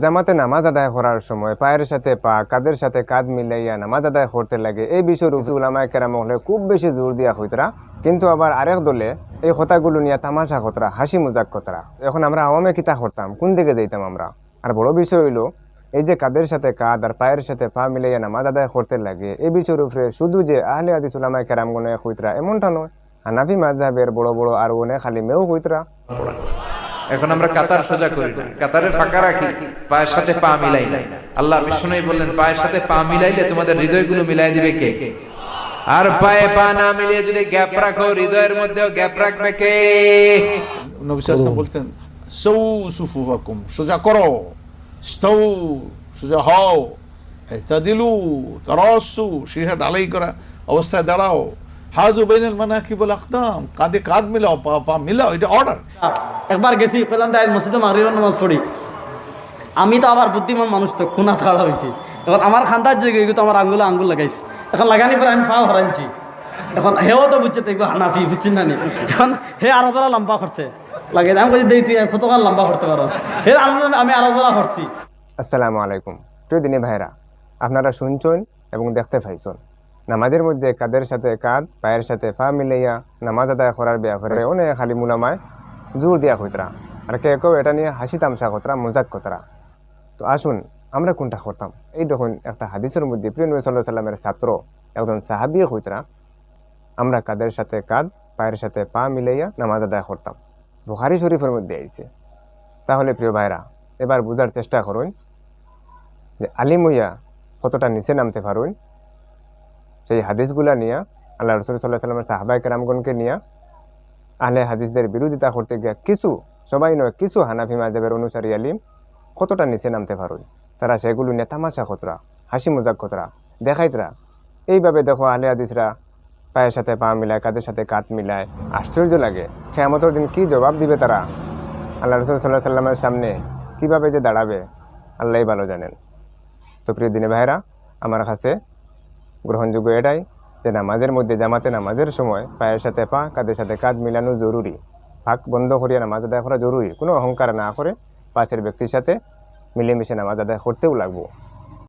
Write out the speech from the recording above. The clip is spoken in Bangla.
জামাতে নামাজ আদায় করার সময় পায়ের সাথে পা কাঁধের সাথে কাঁধ মিলাইয়া নামাজ আদায় করতে লাগে, এই বিষয়ে উলামায়ে কেরাম হলে খুব বেশি জোর দিয়া হইতরা। কিন্তু আবার আরেক দলে এই কথাগুলো নিয়ে তামাশা খতরা, হাসি মজাক খতরা। এখন আমরা আওয়ামে কিতা করতাম, কোন দিকে যাইতাম আমরা? আর বড় বিষয় হইল এই যে কাঁধের সাথে কাঁধ আর পায়ের সাথে পা মিলাইয়া নামাজ আদায় করতে লাগে, এই বিষয়ের উপরে শুধু যে আহলে হাদিস উলামায়ে কেরাম গনে হইতরা এমনটা নয়, হানাফি মাযহাবের বড় বড় আর অনেক আলিমেও হইতরা। এখন আমরা কাতার সোজা করি না, কাতারে ফাঁকা রাখি, পায়ের সাথে পা মিলাই না। আল্লাহ বিষ্ণুই বললেন পায়ের সাথে পা মিলাইলে তোমাদের হৃদয়গুলো মিলাই দিবে কে? আর পায়ে পা না মিলিয়ে যদি গ্যাপ রাখো, হৃদয়ের মধ্যেও গ্যাপ রাখবে কে? নবী সাল্লাল্লাহু আলাইহি ওয়াসাল্লাম বলতেন সাউ সুফুফাকুম, সোজা করো, ইস্তাউ, সোজা হও, ইতাদিলু, তারাসু, শিরা ঢালাই করা অবস্থায় দাঁড়াও, হাজু বাইনাল মানাকিব ওয়াল আকদাম, কাঁধে কাঁধ মিলাও, পা পা মিলাও, এটা অর্ডার। একবার গেছি পেলাম তাই মসজিদে মাগরিবের নামাজ পড়ি। আমি তো আবার বুদ্ধিমান মানুষ, তো কোনা থাড়া হয়েছি। এখন আমার খান্দার জায়গায় তো আমার আঙ্গুল লাগাইছি। এখন লাগানি পরে আমি পা হরাইছি। এখন হেও তো বুঝছে তো হানাফি, বুঝছেন না নি? এখন হে আরো তারা লম্বা করছে লাগে, আমি বলছি দেই তুই কতক্ষণ লম্বা করতে পারো। হে আরো আমি আরো তারা করছি। আসসালামু আলাইকুম প্রিয় দিনী ভাইরা, আপনারা শুনছেন এবং দেখতে পাইছেন নামাজের মধ্যে কাঁধের সাথে কাঁধ পায়ের সাথে পা মিলাইয়া নামাজ আদায় করার ব্যাপারে অনেক খালি মুলামায় জোর দিয়া হইতরা, আর কেউ এটা নিয়ে হাসি তামসা করতরা, মজাক করতরা। তো আসুন আমরা কোনটা করতাম। এই দেখুন একটা হাদিসের মধ্যে প্রিয় নবী সাল্লাল্লাহু আলাইহি সাল্লামের ছাত্র একজন সাহাবী হইতরা, আমরা কাঁধের সাথে কাঁধ পায়ের সাথে পা মিলাইয়া নামাজ আদায় করতাম। বুখারী শরীফের মধ্যে আইছে। তাহলে প্রিয় ভাইরা এবার বুঝার চেষ্টা করুন যে আলিম হইয়া কতটা নিচে নামতে পারুন। সেই হাদিসগুলা নিয়ে আল্লাহ রাসূল সাল্লাল্লাহু আলাইহি সাল্লামের সাহাবায়ে কেরামগণকে নিয়ে আহলে হাদিসদের বিরোধিতা করতে গিয়ে কিছু, সবাই নয়, কিছু হানাফি মাযহাবের অনুসারী আলিম কতটা নিচে নামতে পারুন। তারা সেগুলো নিয়ে তামাশা খতরা, হাসি মজাক খতরা দেখাইতরা। এইভাবে দেখো আহলে হাদিসরা পায়ের সাথে পা মিলায়, কাঁধের সাথে কাঁধ মিলায়। আশ্চর্য লাগে, কিয়ামতের দিন কি জবাব দিবে তারা আল্লাহ রাসূল সাল্লাল্লাহু আলাইহি সাল্লামের সামনে, কিভাবে যে দাঁড়াবে আল্লাহই ভালো জানেন। তো প্রিয় দিনী ভাইরা, আমার কাছে গ্রহণযোগ্য এটাই যে নামাজের মধ্যে জামাতে নামাজের সময় পায়ের সাথে পা কাঁধের সাথে কাঁধ মিলানো জরুরি। ফাঁক বন্ধ করিয়া নামাজ আদায় করা জরুরি। কোনো অহংকার না করে পাশের ব্যক্তির সাথে মিলেমিশে নামাজ আদায় করতেও লাগবো।